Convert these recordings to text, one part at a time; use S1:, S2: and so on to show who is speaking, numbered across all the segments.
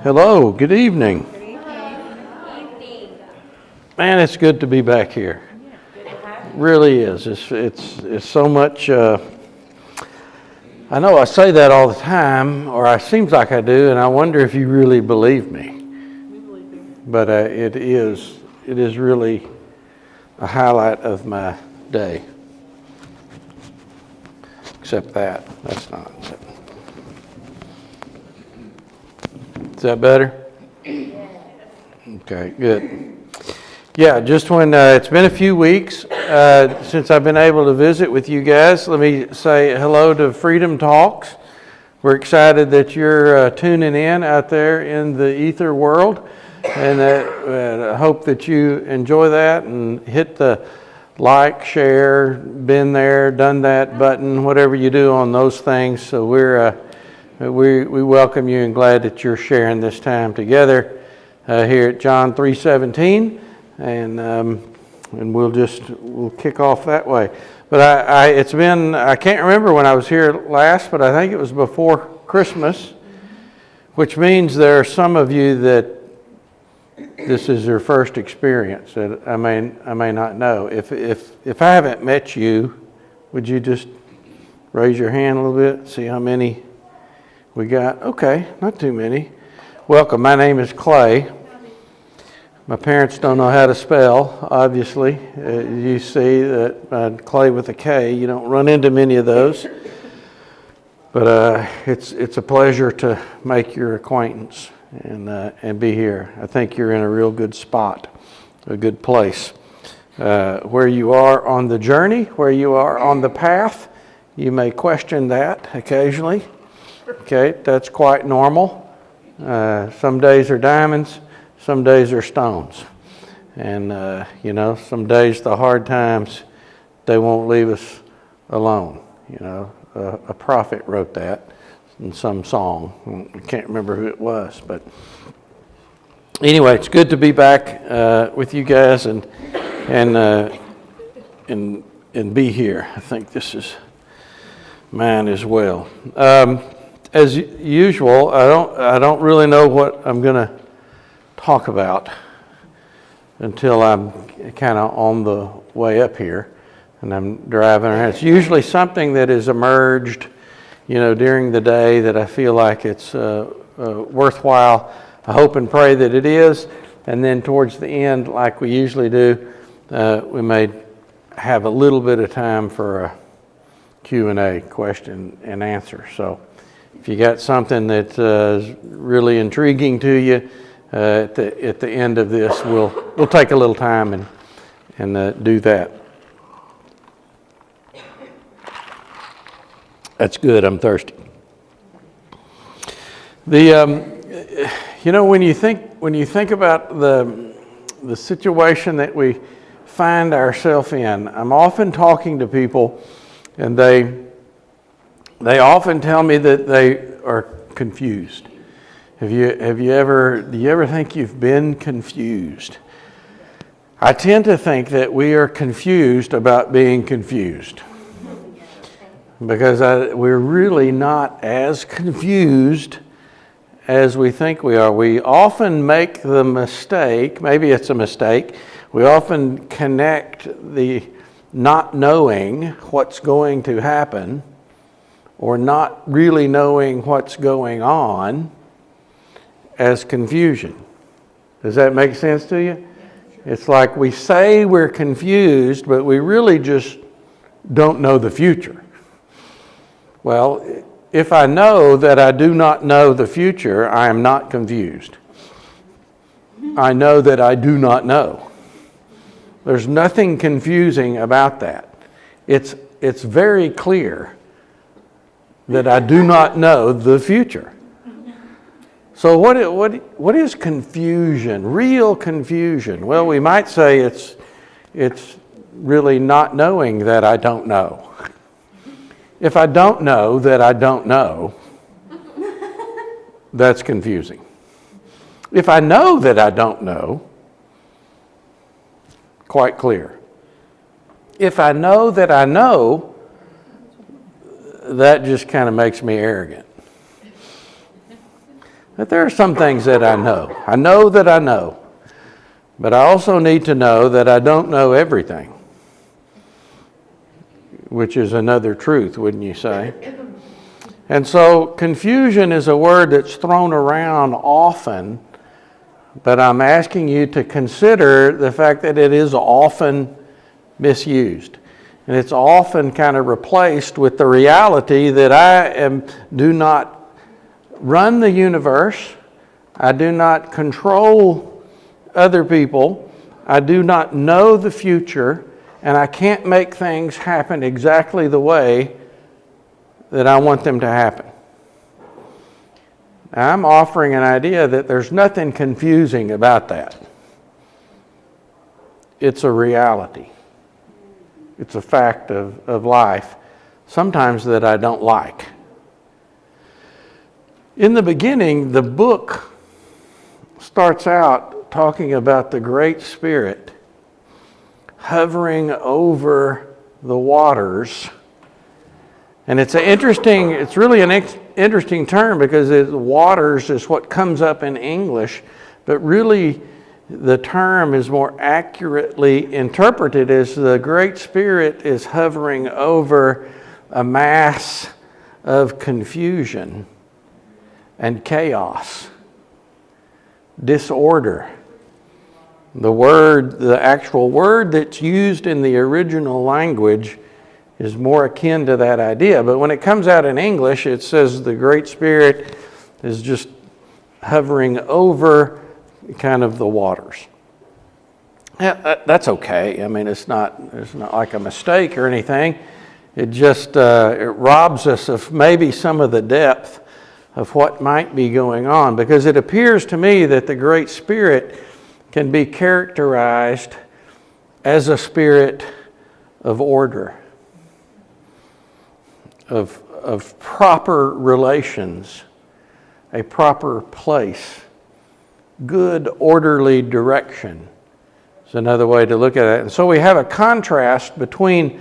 S1: Hello, good evening.
S2: Good evening.
S1: Man, it's good to be back here. Really is. It's so much. I know I say that all the time, or it seems like I do, and I wonder if you really believe me.
S2: We believe you.
S1: But it is really a highlight of my day. Except that's not. Is that better? Okay, good. Yeah, just when it's been a few weeks since I've been able to visit with you guys, let me say hello to Freedom Talks. We're excited that you're tuning in out there in the ether world, and I hope that you enjoy that and hit the like, share, been there, done that button, whatever you do on those things. So we welcome you and glad that you're sharing this time together here at John 3:17, and we'll kick off that way. But I can't remember when I was here last, but I think it was before Christmas, which means there are some of you that this is your first experience that I may not know. If I haven't met you, would you just raise your hand a little bit, see how many we got? Okay, not too many. Welcome. My name is Klay. My parents don't know how to spell, obviously. You see that Klay with a K. You don't run into many of those. But it's a pleasure to make your acquaintance and be here. I think you're in a real good spot, a good place. Where you are on the journey, where you are on the path, you may question that occasionally. Okay, that's quite normal. Some days are diamonds, some days are stones. And, some days the hard times, they won't leave us alone. A prophet wrote that in some song. I can't remember who it was. But anyway, it's good to be back with you guys and be here. I think this is mine as well. As usual, I don't really know what I'm going to talk about until I'm kind of on the way up here and I'm driving around. It's usually something that has emerged, during the day that I feel like it's worthwhile. I hope and pray that it is. And then towards the end, like we usually do, we may have a little bit of time for a Q&A, question and answer. So if you got something that's really intriguing to you at the end of this, we'll take a little time and do that. That's good. I'm thirsty. When you think about the situation that we find ourselves in, I'm often talking to people, and they often tell me that they are confused. Do you ever think you've been confused? I tend to think that we are confused about being confused. Because we're really not as confused as we think we are. We often make the mistake, maybe it's a mistake, we often connect the not knowing what's going to happen or not really knowing what's going on as confusion. Does that make sense to you? It's like we say we're confused, but we really just don't know the future. Well, if I know that I do not know the future, I am not confused. I know that I do not know. There's nothing confusing about that. It's very clear that I do not know the future. So what is confusion? Real confusion? Well, we might say it's really not knowing that I don't know. If I don't know that I don't know, that's confusing. If I know that I don't know, quite clear. If I know that I know, that just kind of makes me arrogant. that there are some things that I know. I know that I know. But I also need to know that I don't know everything, which is another truth, wouldn't you say? And so confusion is a word that's thrown around often, but I'm asking you to consider the fact that it is often misused. And it's often kind of replaced with the reality that I do not run the universe, I do not control other people, I do not know the future, and I can't make things happen exactly the way that I want them to happen. Now, I'm offering an idea that there's nothing confusing about that. It's a reality. It's a fact of life, sometimes that I don't like. In the beginning, the book starts out talking about the Great Spirit hovering over the waters. And it's really an interesting term because waters is what comes up in English, but really the term is more accurately interpreted as the Great Spirit is hovering over a mass of confusion and chaos, disorder. The actual word that's used in the original language is more akin to that idea. But when it comes out in English, it says the Great Spirit is just hovering over kind of the waters. Yeah, that's okay. I mean, it's not like a mistake or anything. It just it robs us of maybe some of the depth of what might be going on, because it appears to me that the Great Spirit can be characterized as a spirit of order, of proper relations, a proper place, good orderly direction is another way to look at it. And so we have a contrast between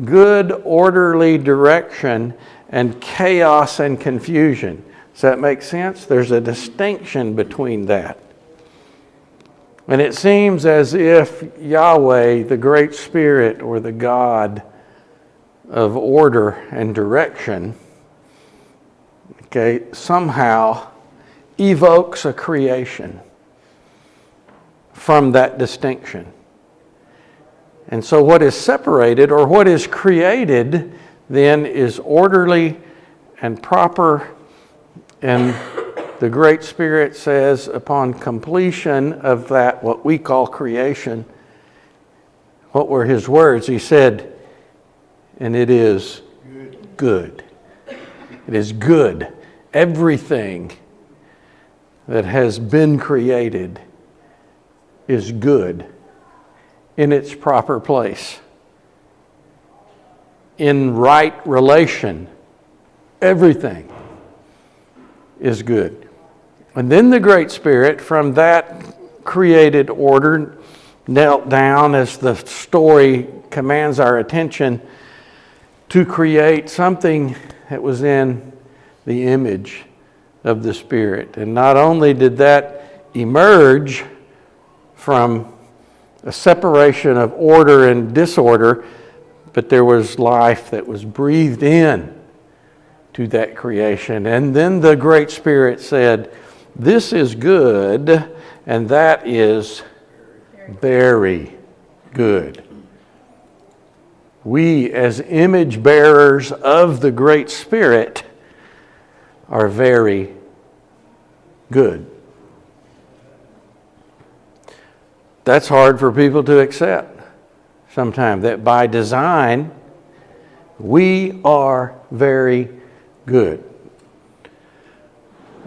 S1: good orderly direction and chaos and confusion. Does that make sense? There's a distinction between that. And it seems as if Yahweh, the Great Spirit, or the God of order and direction, somehow evokes a creation from that distinction. And so what is separated, or what is created, then is orderly and proper. And the Great Spirit says, upon completion of that, what we call creation, what were his words? He said, and it is good. It is good. Everything that has been created is good in its proper place, in right relation. Everything is good. And then the Great Spirit, from that created order, knelt down as the story commands our attention to create something that was in the image of the Spirit. And not only did that emerge from a separation of order and disorder, but there was life that was breathed in to that creation. And then the Great Spirit said, "This is good, and that is very good." We, as image bearers of the Great Spirit, are very good. That's hard for people to accept sometimes, that by design, we are very good.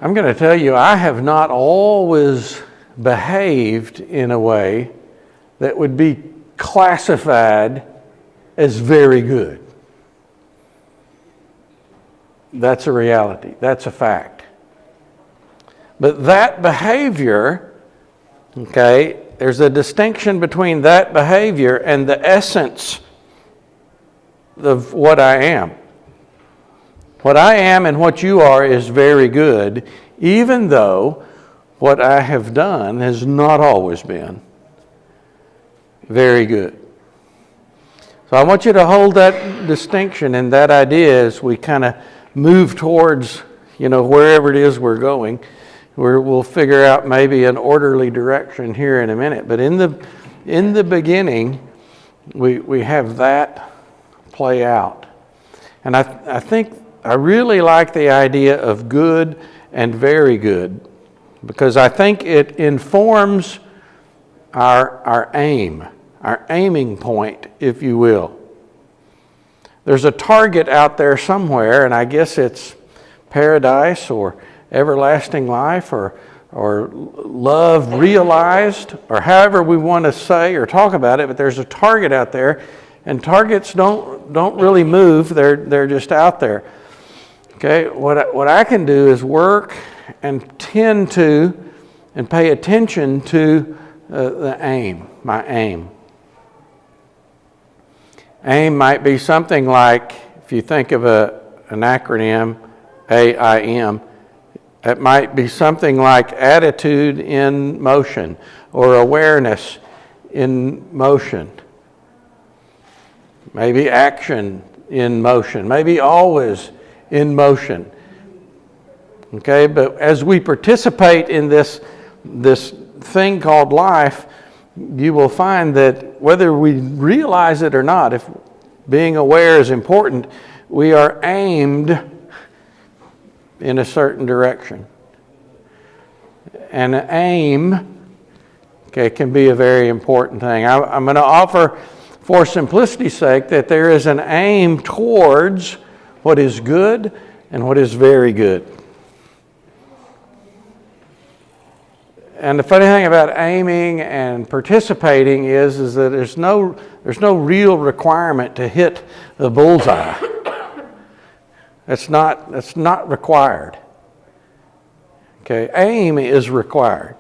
S1: I'm going to tell you, I have not always behaved in a way that would be classified as very good. That's a reality. That's a fact. But that behavior, there's a distinction between that behavior and the essence of what I am. What I am and what you are is very good even though what I have done has not always been very good. So I want you to hold that distinction and that idea as we kind of move towards, wherever it is we're going. We'll figure out maybe an orderly direction here in a minute. But in the beginning, we have that play out. And I think I really like the idea of good and very good, because I think it informs our aim, our aiming point, if you will. There's a target out there somewhere, and I guess it's paradise or everlasting life or love realized, or however we want to say or talk about it, but there's a target out there, and targets don't really move, they're just out there. Okay, what I can do is work and tend to and pay attention to the aim, my aim. AIM might be something like, if you think of an acronym, AIM, it might be something like attitude in motion or awareness in motion. Maybe action in motion, maybe always in motion. Okay, but as we participate in this thing called life, you will find that whether we realize it or not, if being aware is important, we are aimed in a certain direction. And aim, can be a very important thing. I'm going to offer, for simplicity's sake, that there is an aim towards what is good and what is very good. And the funny thing about aiming and participating is that there's no real requirement to hit the bullseye. That's not required. Okay, aim is required.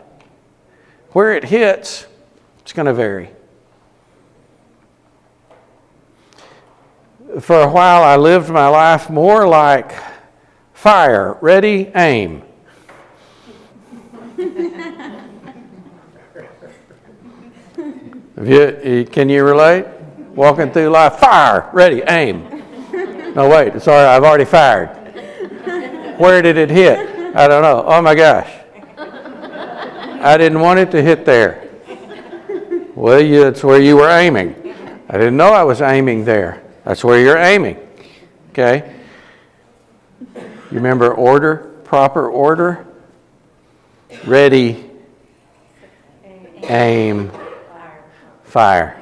S1: Where it hits, it's going to vary. For a while, I lived my life more like fire, ready, aim. Can you relate? Walking through life, fire, ready, aim. No, wait, sorry, I've already fired. Where did it hit? I don't know. Oh my gosh. I didn't want it to hit there. Well, it's where you were aiming. I didn't know I was aiming there. That's where you're aiming. Okay? You remember order, proper order? Ready, aim, fire.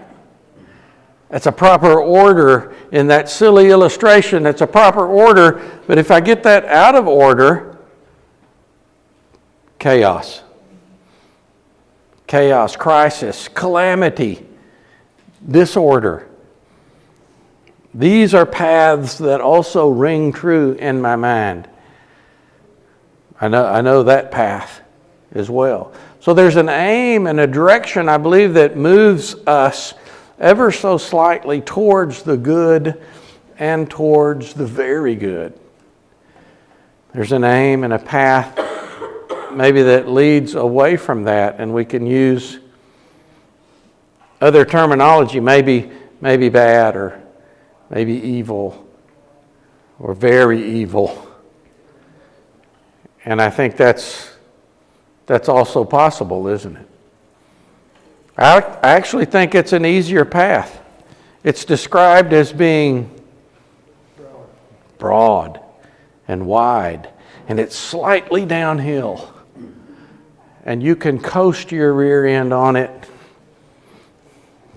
S1: That's a proper order in that silly illustration. It's a proper order, but if I get that out of order, chaos. Chaos, crisis, calamity, disorder. These are paths that also ring true in my mind. I know that path as well. So there's an aim and a direction, I believe, that moves us ever so slightly towards the good and towards the very good. There's an aim and a path maybe that leads away from that, and we can use other terminology, maybe bad or maybe evil or very evil. And I think that's also possible, isn't it? I actually think it's an easier path. It's described as being broad and wide, and it's slightly downhill. And you can coast your rear end on it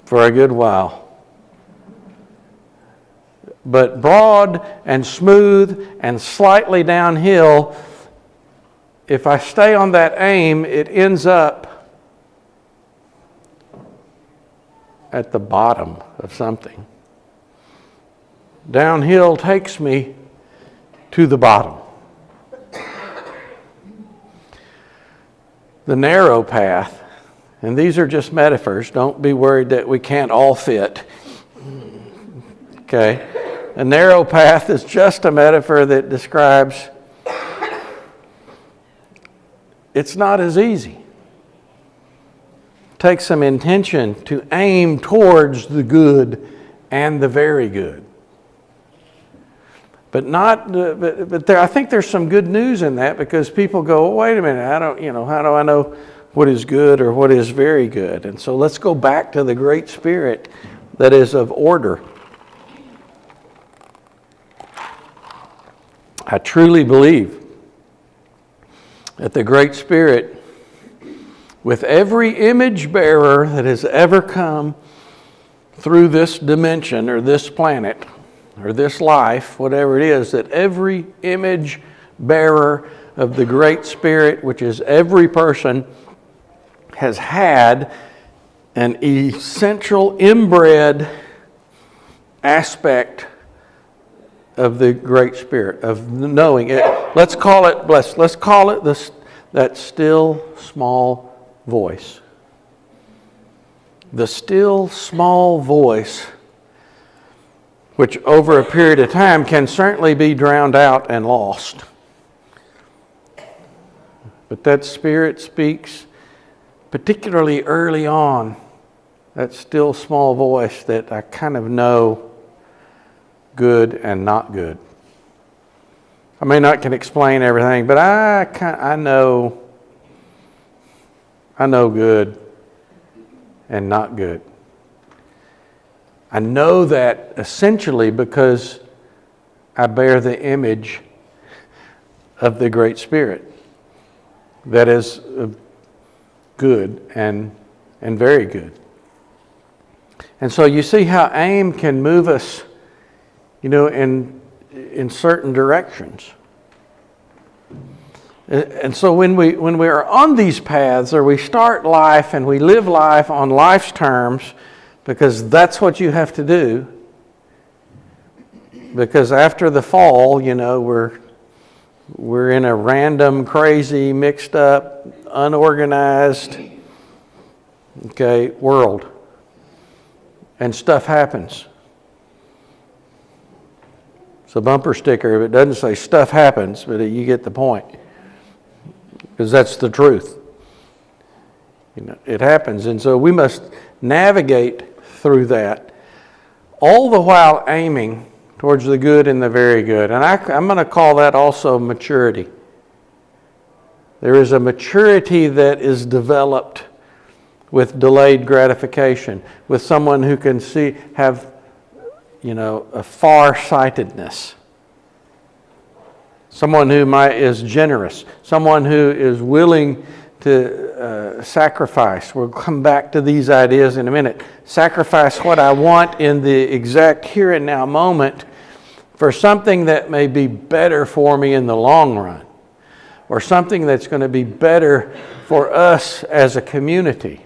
S1: for a good while. But broad and smooth and slightly downhill, if I stay on that aim, it ends up at the bottom of something. Downhill takes me to the bottom. The narrow path, and these are just metaphors, don't be worried that we can't all fit. Okay? A narrow path is just a metaphor that describes it's not as easy. It takes some intention to aim towards the good and the very good. But I think there's some good news in that, because people go, well, wait a minute, how do I know what is good or what is very good? And so let's go back to the great Spirit that is of order. I truly believe that the great Spirit, with every image bearer that has ever come through this dimension or this planet or this life, whatever it is, that every image bearer of the great Spirit, which is every person, has had an essential inbred aspect of the great Spirit, of knowing it. Let's call it that still small voice. The still small voice, which over a period of time can certainly be drowned out and lost. But that Spirit speaks, particularly early on, that still small voice that I kind of know good and not good. I may not can explain everything, but I know good and not good. I know that essentially because I bear the image of the great Spirit that is good and very good. And so you see how aim can move us, in certain directions. And so when we are on these paths, or we start life and we live life on life's terms, because that's what you have to do, because after the fall, we're in a random, crazy, mixed up, unorganized, world. And stuff happens. It's a bumper sticker. It doesn't say stuff happens, but you get the point. Because that's the truth. It happens. And so we must navigate through that, all the while aiming towards the good and the very good. And I'm going to call that also maturity. There is a maturity that is developed with delayed gratification, with someone who can have a far-sightedness. Someone who is generous. Someone who is willing to sacrifice. We'll come back to these ideas in a minute. Sacrifice what I want in the exact here and now moment for something that may be better for me in the long run, or something that's going to be better for us as a community.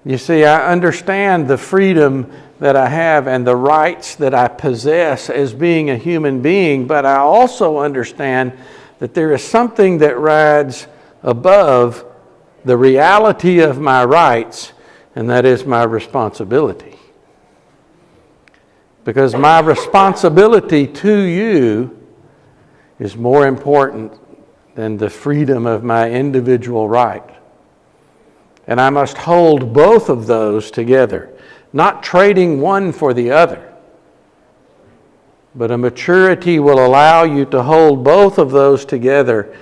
S1: You see, I understand the freedom that I have and the rights that I possess as being a human being, but I also understand that there is something that rides above the reality of my rights, and that is my responsibility. Because my responsibility to you is more important than the freedom of my individual right. And I must hold both of those together, not trading one for the other. But a maturity will allow you to hold both of those together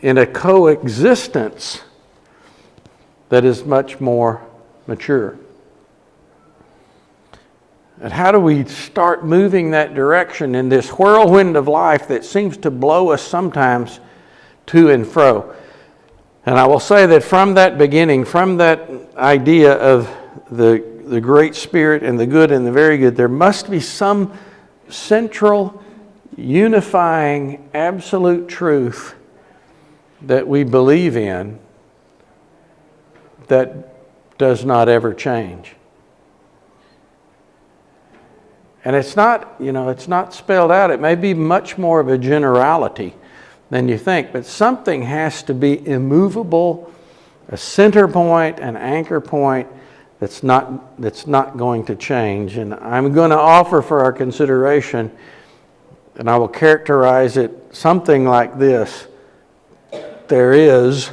S1: in a coexistence that is much more mature. And how do we start moving that direction in this whirlwind of life that seems to blow us sometimes to and fro? And I will say that from that beginning, from that idea of the great Spirit and the good and the very good, there must be some central, unifying, absolute truth that we believe in that does not ever change. And it's not, it's not spelled out. It may be much more of a generality than you think, but something has to be immovable, a center point, an anchor point that's not going to change. And I'm going to offer for our consideration, and I will characterize it something like this: there is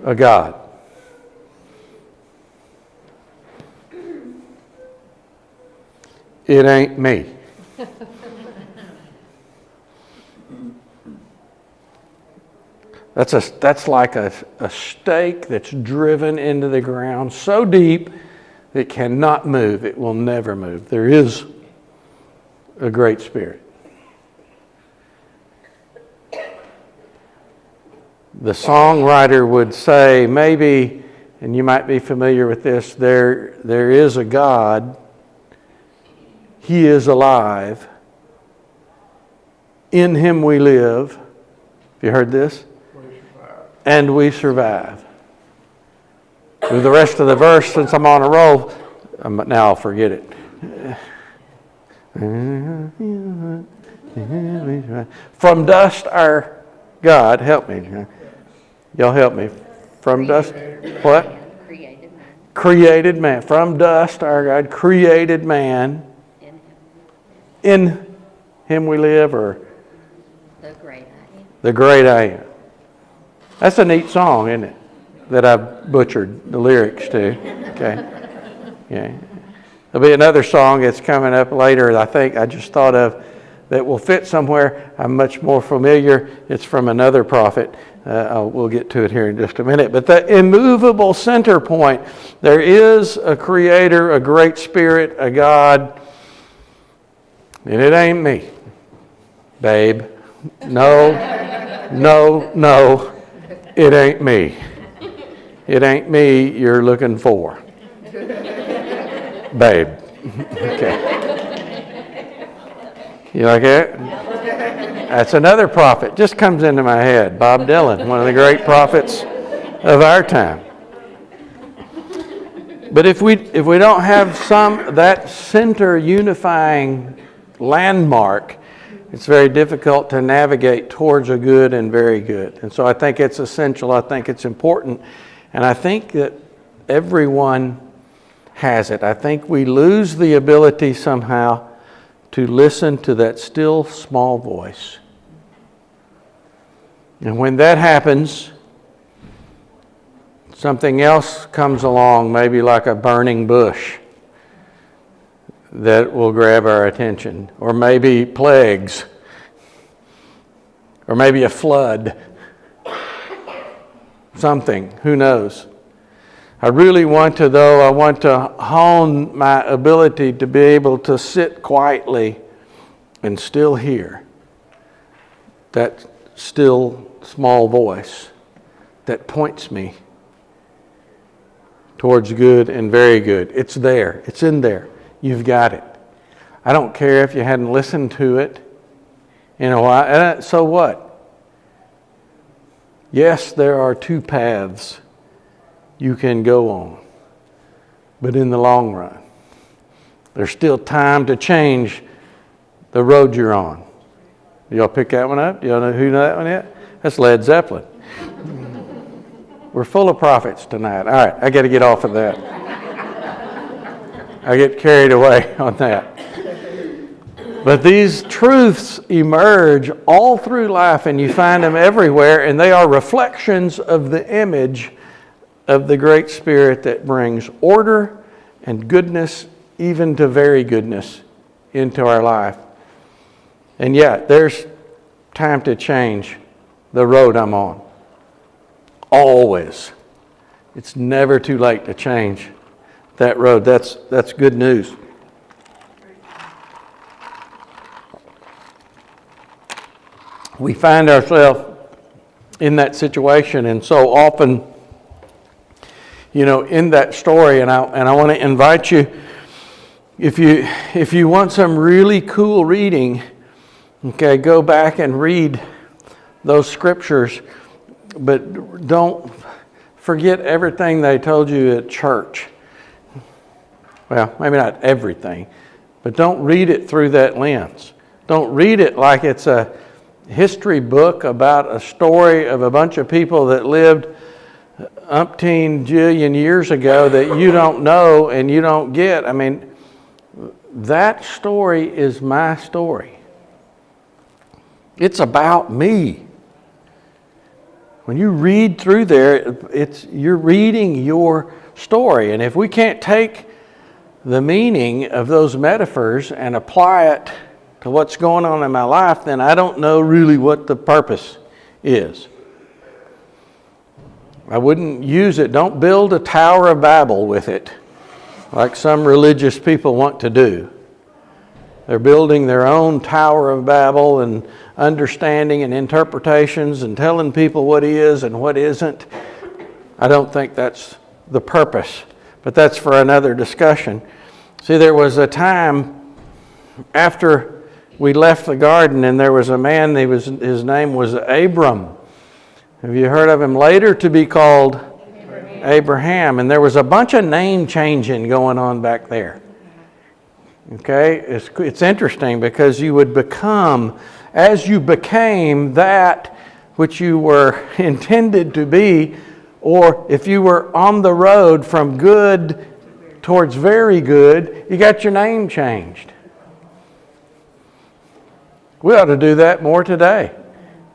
S1: a God. It ain't me. That's like a stake that's driven into the ground so deep that it cannot move. It will never move. There is a great spirit. The songwriter would say, maybe, and you might be familiar with this, there is a God. He is alive. In him we live. Have you heard this? And we survive. With the rest of the verse, since I'm on a roll, now I'll forget it. From dust our God, help me. Y'all help me. From dust, what?
S2: Created man.
S1: Created man. From dust our God created man. In him we live, or
S2: The great I am.
S1: the great I am. That's a neat song, isn't it? That I've butchered the lyrics to. Okay. Yeah. There'll be another song that's coming up later, I think I just thought of, that will fit somewhere. I'm much more familiar. It's from another prophet. We'll get to it here in just a minute. But the immovable center point, there is a creator, a great spirit, a God, and it ain't me, babe. No, it ain't me. It ain't me you're looking for, babe. Okay. You like that? That's another prophet. Just comes into my head. Bob Dylan, one of the great prophets of our time. But if we don't have that center unifying landmark, it's very difficult to navigate towards a good and very good. And so I think it's essential. I think it's important. And I think that everyone has it. I think we lose the ability somehow to listen to that still small voice. And when that happens, something else comes along, maybe like a burning bush, that will grab our attention. Or maybe plagues. Or maybe a flood. Something, who knows? I really want to hone my ability to be able to sit quietly and still hear that still small voice that points me towards good and very good. It's there. It's in there. You've got it. I don't care if you hadn't listened to it in a while. So what? Yes, there are two paths you can go on. But in the long run, there's still time to change the road you're on. Y'all pick that one up? Y'all know who know that one yet? That's Led Zeppelin. We're full of prophets tonight. All right, I got to get off of that. I get carried away on that. But these truths emerge all through life, and you find them everywhere, and they are reflections of the image of the great spirit that brings order and goodness, even to very goodness, into our life. And yet, there's time to change the road I'm on. Always. It's never too late to change that road. That's good news. We find ourselves in that situation, and so often, in that story, and I want to invite you, if you want some really cool reading, okay, go back and read those scriptures, but don't forget everything they told you at church. Well, maybe not everything, but don't read it through that lens. Don't read it like it's a history book about a story of a bunch of people that lived umpteen jillion years ago that you don't know and you don't get. I mean, that story is my story. It's about me. When you read through there, you're reading your story. And if we can't take the meaning of those metaphors and apply it to what's going on in my life, then I don't know really what the purpose is. I wouldn't use it. Don't build a Tower of Babel with it, like some religious people want to do. They're building their own Tower of Babel and understanding and interpretations and telling people what is and what isn't. I don't think that's the purpose, but that's for another discussion. See, there was a time after we left the garden, and there was a man, his name was Abram. Have you heard of him? Later to be called Abraham. And there was a bunch of name changing going on back there. Okay? It's interesting because you would become, as you became that which you were intended to be, or if you were on the road from good towards very good, you got your name changed. We ought to do that more today.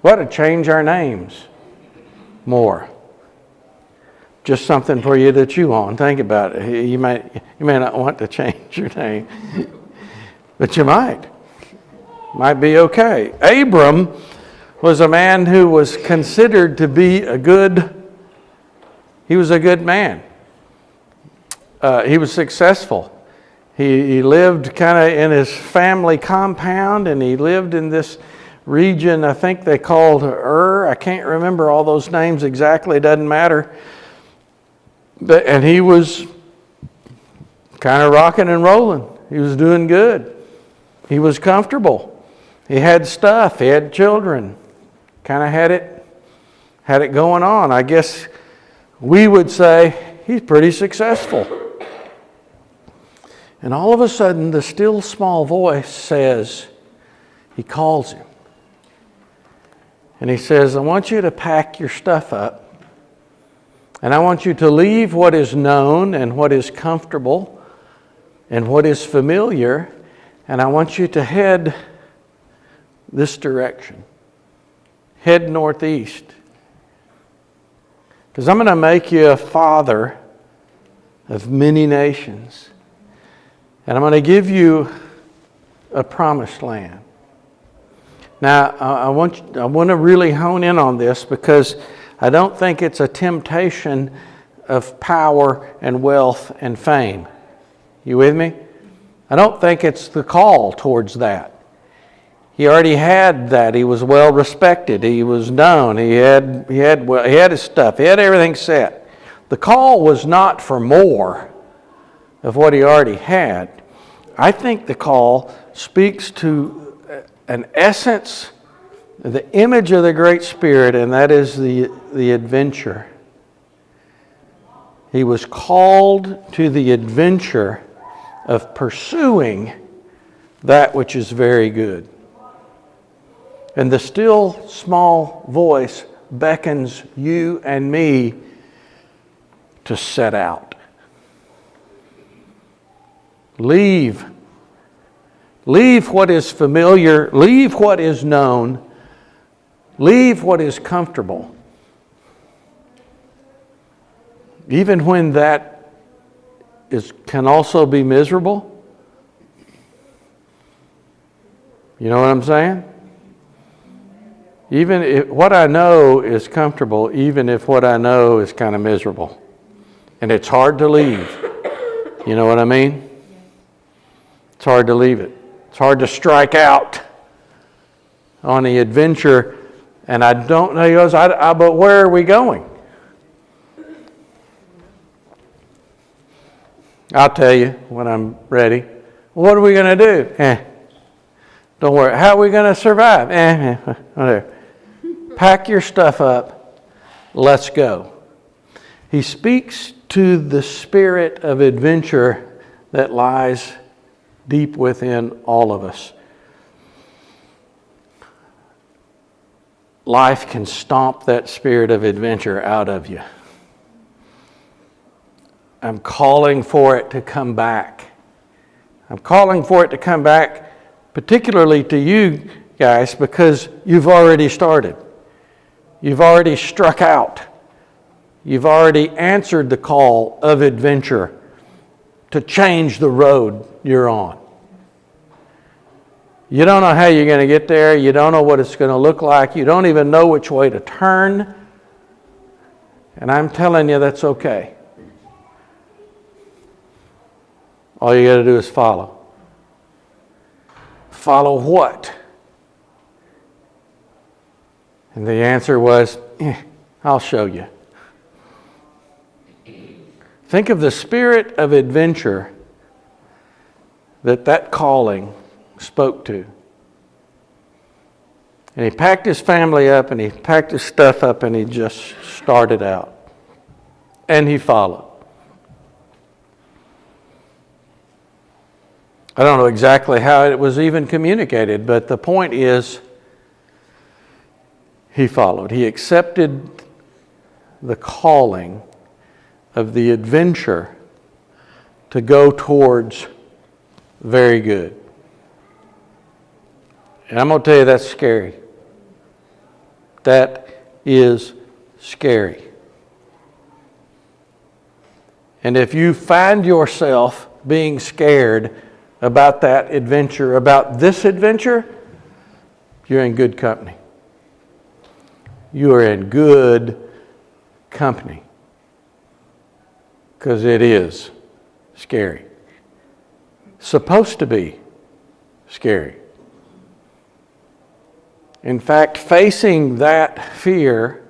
S1: We ought to change our names more. Just something for you to chew on. Think about it. You may not want to change your name, but you might. Might be okay. Abram was a man who was considered to be he was a good man. He was successful. He lived kind of in his family compound, and he lived in this region, I think they called I can't remember all those names exactly, it doesn't matter. And he was kind of rocking and rolling. He was doing good. He was comfortable. He had stuff. He had children. Kind of had it going on. I guess we would say he's pretty successful. And all of a sudden, the still small voice says, he calls him. And he says, I want you to pack your stuff up. And I want you to leave what is known and what is comfortable and what is familiar. And I want you to head this direction. Head northeast. Because I'm going to make you a father of many nations. And I'm going to give you a promised land. Now, I want to really hone in on this because I don't think it's a temptation of power and wealth and fame. You with me? I don't think it's the call towards that. He already had that. He was well respected. He was known. He had his stuff. He had everything set. The call was not for more of what he already had. I think the call speaks to an essence, the image of the Great Spirit, and that is the adventure. He was called to the adventure of pursuing that which is very good. And the still small voice beckons you and me to set out. Leave what is familiar, leave what is known, leave what is comfortable. Even when that can also be miserable. You know what I'm saying? Even if what I know is comfortable, even if what I know is kind of miserable. And it's hard to leave. You know what I mean? It's hard to leave it. It's hard to strike out on the adventure. And I don't know, he goes, but where are we going? I'll tell you when I'm ready. What are we going to do? Don't worry. How are we going to survive? Whatever. Pack your stuff up. Let's go. He speaks to the spirit of adventure that lies deep within all of us. Life can stomp that spirit of adventure out of you. I'm calling for it to come back. I'm calling for it to come back, particularly to you guys, because you've already started. You've already struck out. You've already answered the call of adventure to change the road you're on. You don't know how you're going to get there. You don't know what it's going to look like. You don't even know which way to turn. And I'm telling you, that's okay. All you got to do is follow. Follow what? And the answer was, I'll show you. Think of the spirit of adventure that calling spoke to. And he packed his family up and he packed his stuff up and he just started out. And he followed. I don't know exactly how it was even communicated, but the point is, he followed. He accepted the calling of the adventure to go towards very good. And I'm going to tell you, that's scary. That is scary. And if you find yourself being scared about that adventure, about this adventure, you're in good company. You are in good company. Because it is scary. Supposed to be scary. In fact, facing that fear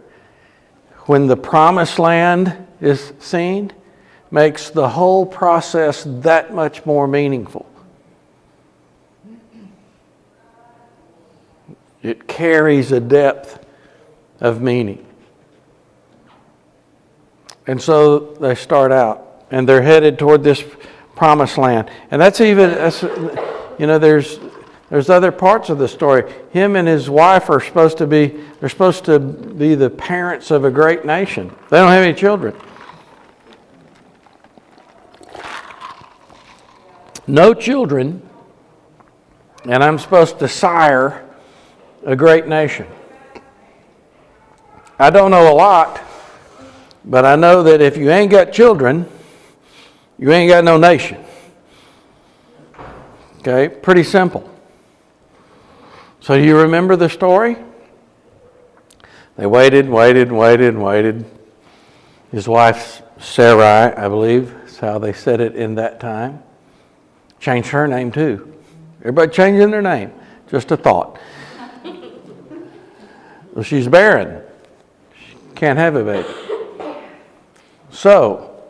S1: when the promised land is seen makes the whole process that much more meaningful. It carries a depth of meaning. And so they start out, and they're headed toward this promised land. And there's other parts of the story. Him and his wife are supposed to be the parents of a great nation. They don't have any children. No children, and I'm supposed to sire a great nation. I don't know a lot, but I know that if you ain't got children, you ain't got no nation. Okay, pretty simple. So you remember the story? They waited. His wife, Sarai, I believe, is how they said it in that time. Changed her name too. Everybody changing their name. Just a thought. Well, she's barren. She can't have a baby. So,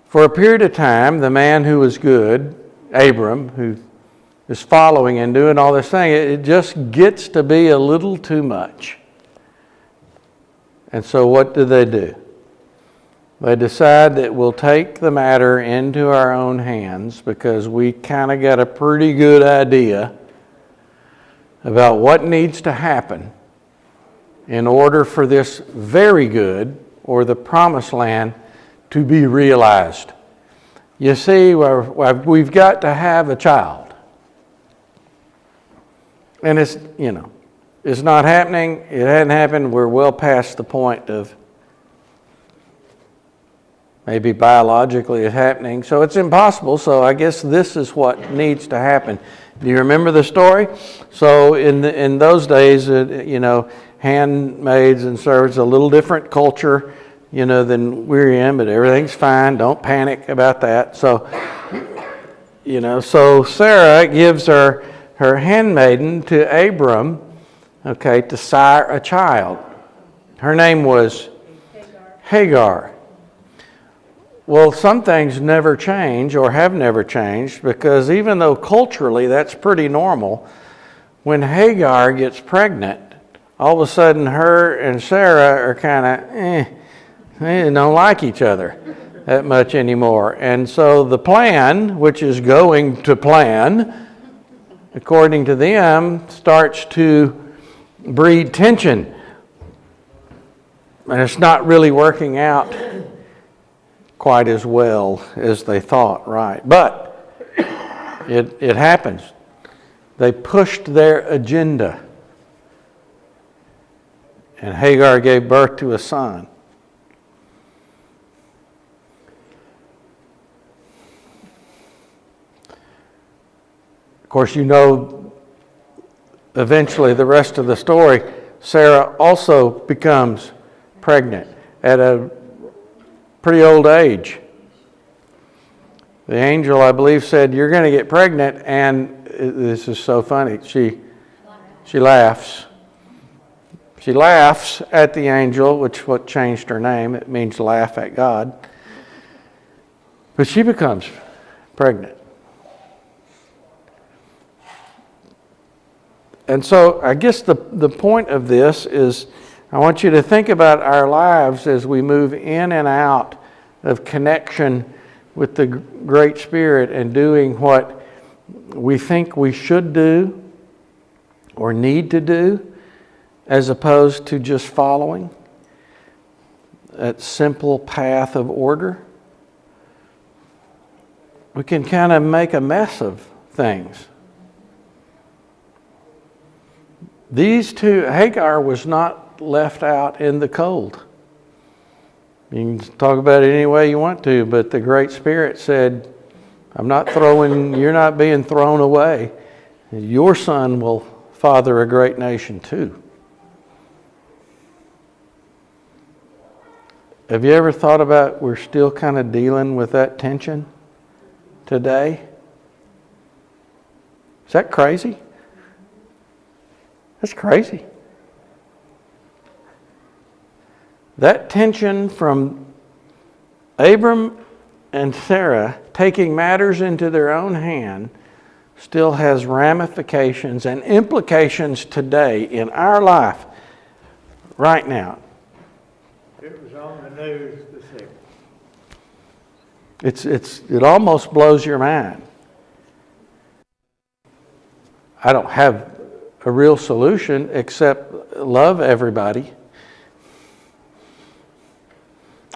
S1: for a period of time, the man who was good, Abram, who is following and doing all this thing, it just gets to be a little too much. And so what do? They decide that we'll take the matter into our own hands because we kind of got a pretty good idea about what needs to happen in order for this very good, or the promised land, to be realized. You see, we've got to have a child. And it's not happening. It hadn't happened. We're well past the point of maybe biologically it's happening. So it's impossible. So I guess this is what needs to happen. Do you remember the story? So in those days, handmaids and servants, a little different culture, than we're in, but everything's fine. Don't panic about that. So, so Sarah gives her handmaiden to Abram, to sire a child. Her name was Hagar. Well, some things never change or have never changed, because even though culturally that's pretty normal, when Hagar gets pregnant, all of a sudden her and Sarah are kind of, they don't like each other that much anymore. And so the plan, which is going to plan, according to them, starts to breed tension. And it's not really working out quite as well as they thought, right? But it happens. They pushed their agenda. and Hagar gave birth to a son. Of course, you know eventually the rest of the story. Sarah also becomes pregnant at a pretty old age. The angel, I believe, said, "You're going to get pregnant," and this is so funny. She laughs. She laughs at the angel, which is what changed her name. It means laugh at God. But she becomes pregnant. And so I guess the point of this is I want you to think about our lives as we move in and out of connection with the Great Spirit and doing what we think we should do or need to do, as opposed to just following that simple path of order. We can kind of make a mess of things. These two, Hagar was not left out in the cold. You can talk about it any way you want to, but the Great Spirit said, you're not being thrown away. Your son will father a great nation too. Have you ever thought about we're still kind of dealing with that tension today? Is that crazy? That's crazy. That tension from Abram and Sarah taking matters into their own hand still has ramifications and implications today in our life, right now.
S3: It was on the news this evening.
S1: It almost blows your mind. I don't have a real solution except love everybody.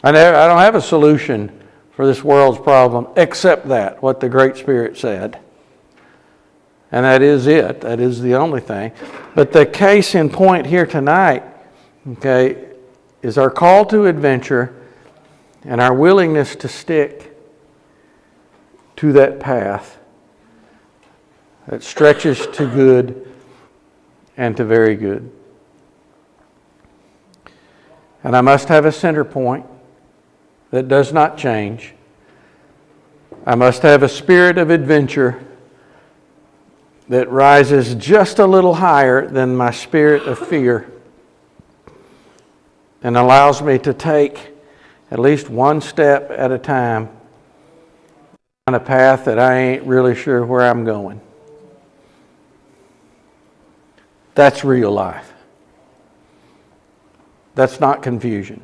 S1: I don't have a solution for this world's problem except that, what the Great Spirit said. And that is it. That is the only thing. But the case in point here tonight, okay, is our call to adventure and our willingness to stick to that path that stretches to good and to very good. And I must have a center point that does not change. I must have a spirit of adventure that rises just a little higher than my spirit of fear and allows me to take at least one step at a time on a path that I ain't really sure where I'm going. That's real life. That's not confusion.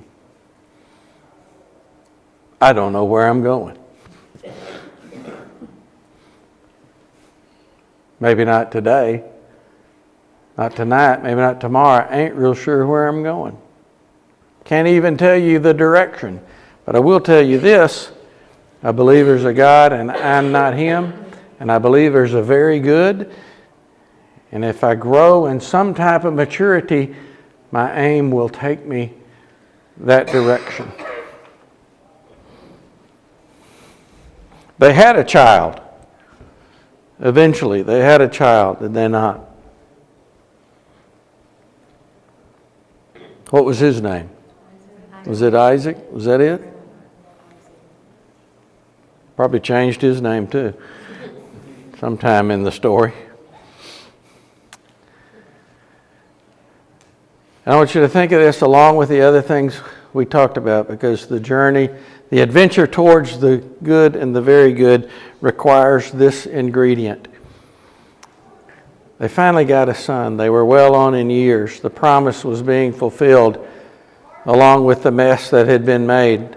S1: I don't know where I'm going. Maybe not today, not tonight, maybe not tomorrow. I ain't real sure where I'm going. Can't even tell you the direction. But I will tell you this. I believe there's a God and I'm not Him. And I believe there's a very good. And if I grow in some type of maturity, my aim will take me that direction. They had a child. Eventually, they had a child, did they not? What was his name? Was it Isaac? Was that it? Probably changed his name too, sometime in the story. And I want you to think of this along with the other things we talked about, because the journey, the adventure towards the good and the very good requires this ingredient. They finally got a son. They were well on in years. The promise was being fulfilled along with the mess that had been made.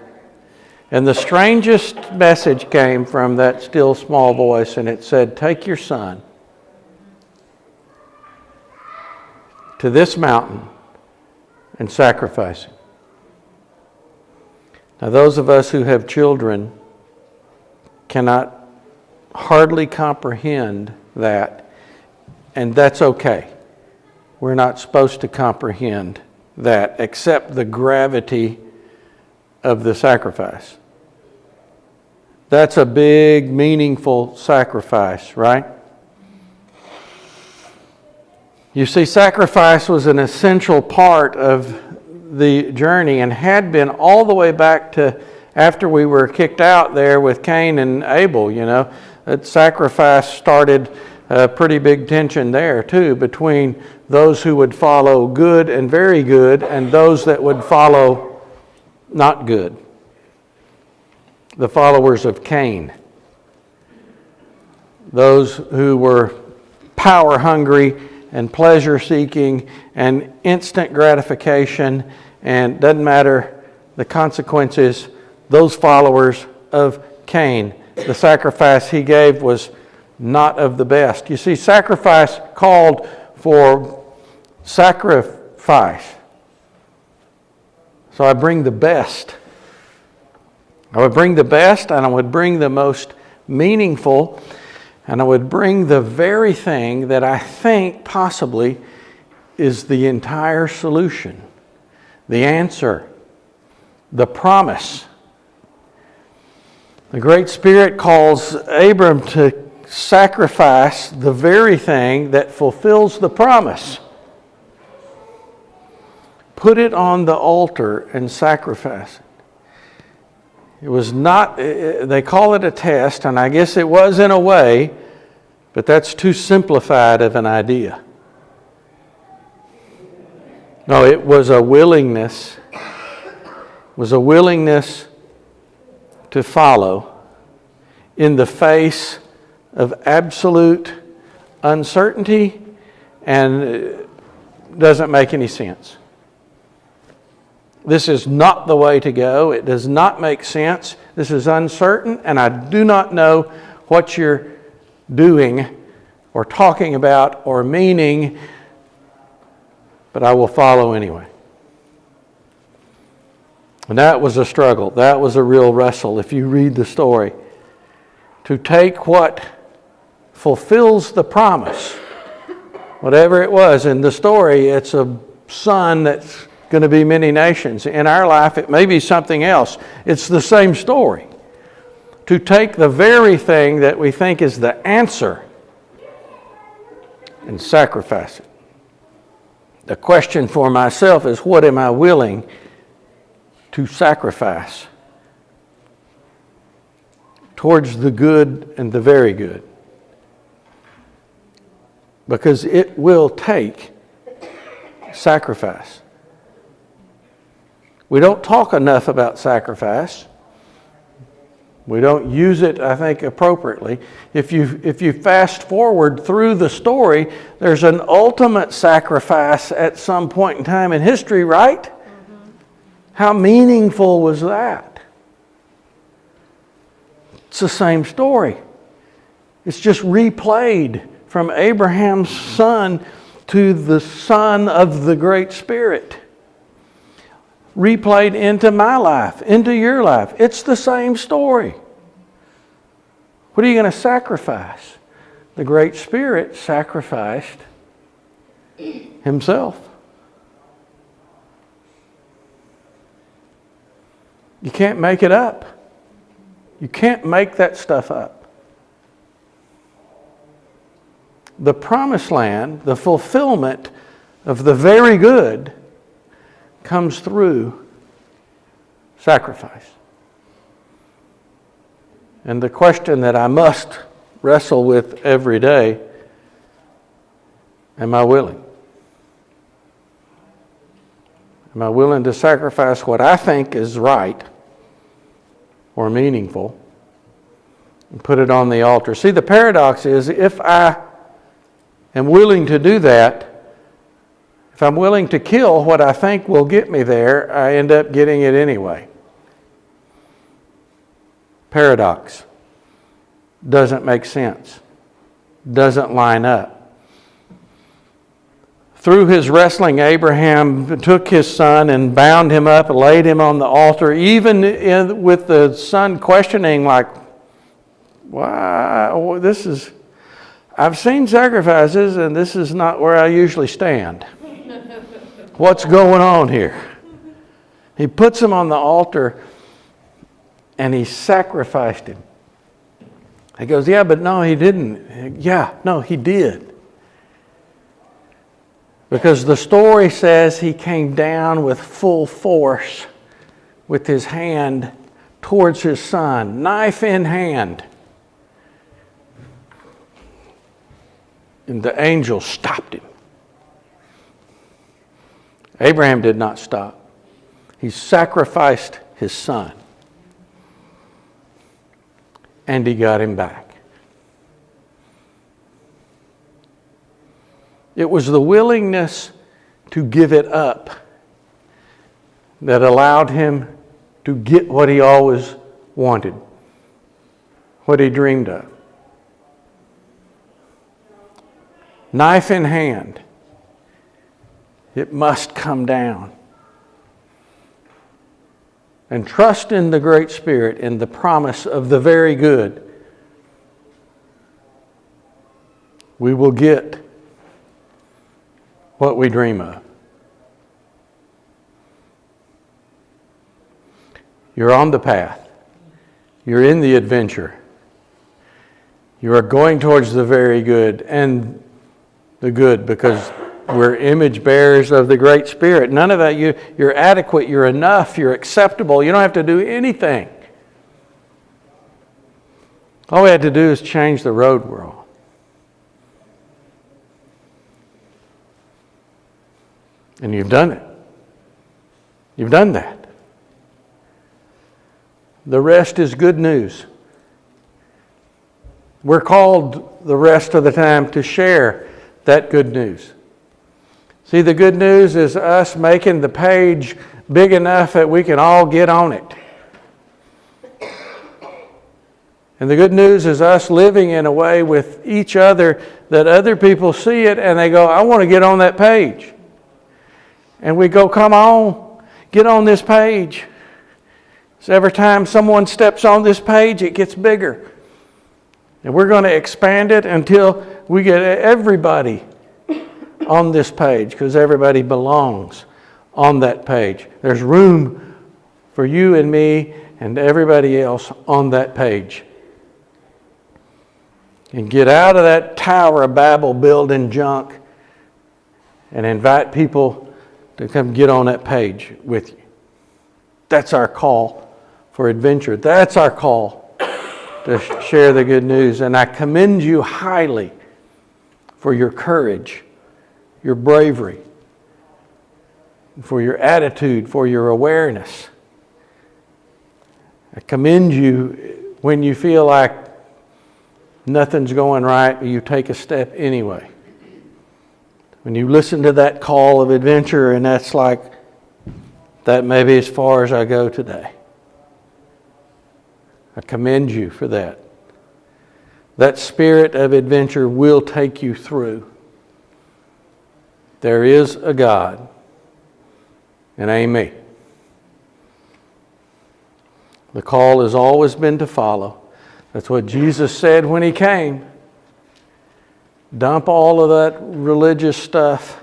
S1: And the strangest message came from that still small voice, and it said, "Take your son to this mountain and sacrifice him." Now, those of us who have children cannot hardly comprehend that, and that's okay. We're not supposed to comprehend that except the gravity of the sacrifice. That's a big, meaningful sacrifice, right? You see, sacrifice was an essential part of the journey and had been all the way back to after we were kicked out there with Cain and Abel, you know. That sacrifice started a pretty big tension there, too, between those who would follow good and very good and those that would follow not good. The followers of Cain. Those who were power hungry and pleasure seeking and instant gratification, and doesn't matter the consequences, those followers of Cain. The sacrifice he gave was not of the best. You see, sacrifice called for sacrifice. So I bring the best. I would bring the best, and I would bring the most meaningful, and I would bring the very thing that I think possibly is the entire solution, the answer, the promise. The Great Spirit calls Abram to sacrifice the very thing that fulfills the promise. Put it on the altar and sacrifice it. It was not, they call it a test, and I guess it was in a way, but that's too simplified of an idea. No, it was a willingness. It was a willingness to follow in the face of absolute uncertainty and doesn't make any sense. This is not the way to go. It does not make sense. This is uncertain, and I do not know what you're doing or talking about or meaning, but I will follow anyway. And that was a struggle. That was a real wrestle if you read the story. To take what fulfills the promise, whatever it was. In the story, it's a son that's going to be many nations. In our life, it may be something else. It's the same story. To take the very thing that we think is the answer and sacrifice it. The question for myself is, what am I willing to sacrifice towards the good and the very good? Because it will take sacrifice. We don't talk enough about sacrifice. We don't use it, I think, appropriately. If you fast forward through the story, there's an ultimate sacrifice at some point in time in history, right? Mm-hmm. How meaningful was that? It's the same story. It's just replayed from Abraham's son to the Son of the Great Spirit. Replayed into my life, into your life. It's the same story. What are you going to sacrifice? The Great Spirit sacrificed Himself. You can't make it up. You can't make that stuff up. The promised land, the fulfillment of the very good, comes through sacrifice. And the question that I must wrestle with every day, am I willing? Am I willing to sacrifice what I think is right or meaningful and put it on the altar? See, the paradox is, if I am willing to do that, if I'm willing to kill what I think will get me there, I end up getting it anyway. Paradox. Doesn't make sense. Doesn't line up. Through his wrestling, Abraham took his son and bound him up and laid him on the altar, even with the son questioning, like, why? I've seen sacrifices, and this is not where I usually stand. What's going on here? He puts him on the altar and he sacrificed him. He goes, yeah, but no, he didn't. Yeah, no, he did. Because the story says he came down with full force with his hand towards his son, knife in hand. And the angel stopped him. Abraham did not stop. He sacrificed his son. And he got him back. It was the willingness to give it up that allowed him to get what he always wanted, what he dreamed of. Knife in hand, it must come down. And trust in the Great Spirit and the promise of the very good. We will get what we dream of. You're on the path. You're in the adventure. You are going towards the very good and the good because we're image bearers of the Great Spirit. None of that, you're adequate, you're enough, you're acceptable. You don't have to do anything. All we had to do is change the road we're on. And you've done it. You've done that. The rest is good news. We're called the rest of the time to share that good news. See, the good news is us making the page big enough that we can all get on it. And the good news is us living in a way with each other that other people see it and they go, I want to get on that page. And we go, come on, get on this page. So every time someone steps on this page, it gets bigger. And we're going to expand it until we get everybody on this page, because everybody belongs on that page. There's room for you and me and everybody else on that page. And get out of that Tower of Babel building junk and invite people to come get on that page with you. That's our call for adventure. That's our call to share the good news. And I commend you highly for your courage, your bravery, for your attitude, for your awareness. I commend you when you feel like nothing's going right, but you take a step anyway. When you listen to that call of adventure and that's like, that may be as far as I go today. I commend you for that. That spirit of adventure will take you through. There is a God, and amen. The call has always been to follow. That's what Jesus said when he came. Dump all of that religious stuff.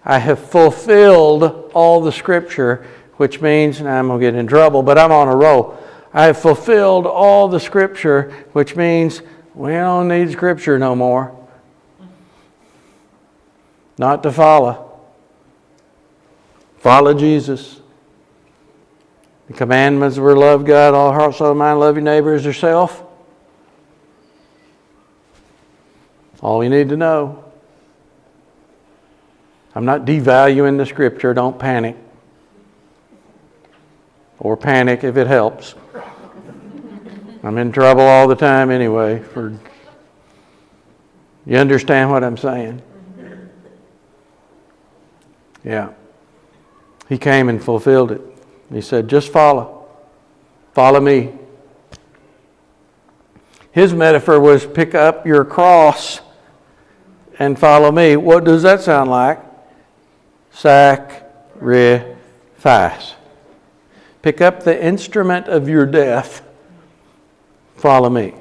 S1: I have fulfilled all the Scripture, which means, and I'm going to get in trouble, but I'm on a roll. I have fulfilled all the Scripture, which means we don't need Scripture no more. Not to follow. Follow Jesus. The commandments were love God, all heart, soul, mind, love your neighbor as yourself. All you need to know. I'm not devaluing the Scripture, don't panic. Or panic if it helps. I'm in trouble all the time anyway. You understand what I'm saying? Yeah. He came and fulfilled it. He said, just follow. Follow me. His metaphor was pick up your cross and follow me. What does that sound like? Sacrifice. Pick up the instrument of your death. Follow me.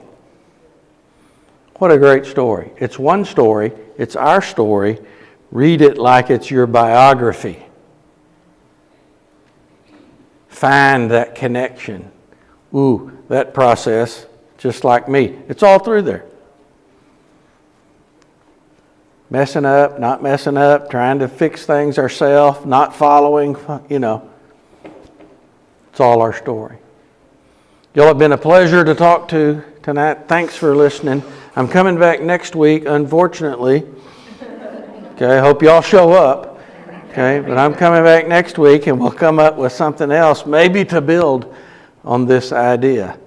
S1: What a great story. It's one story. It's our story. Read it like it's your biography. find that connection. Ooh, that process, just like me. It's all through there. Messing up, not messing up, trying to fix things ourselves, not following, It's all our story. Y'all have been a pleasure to talk to tonight. Thanks for listening. I'm coming back next week, unfortunately. Okay, I hope y'all show up. Okay, but I'm coming back next week and we'll come up with something else, maybe to build on this idea.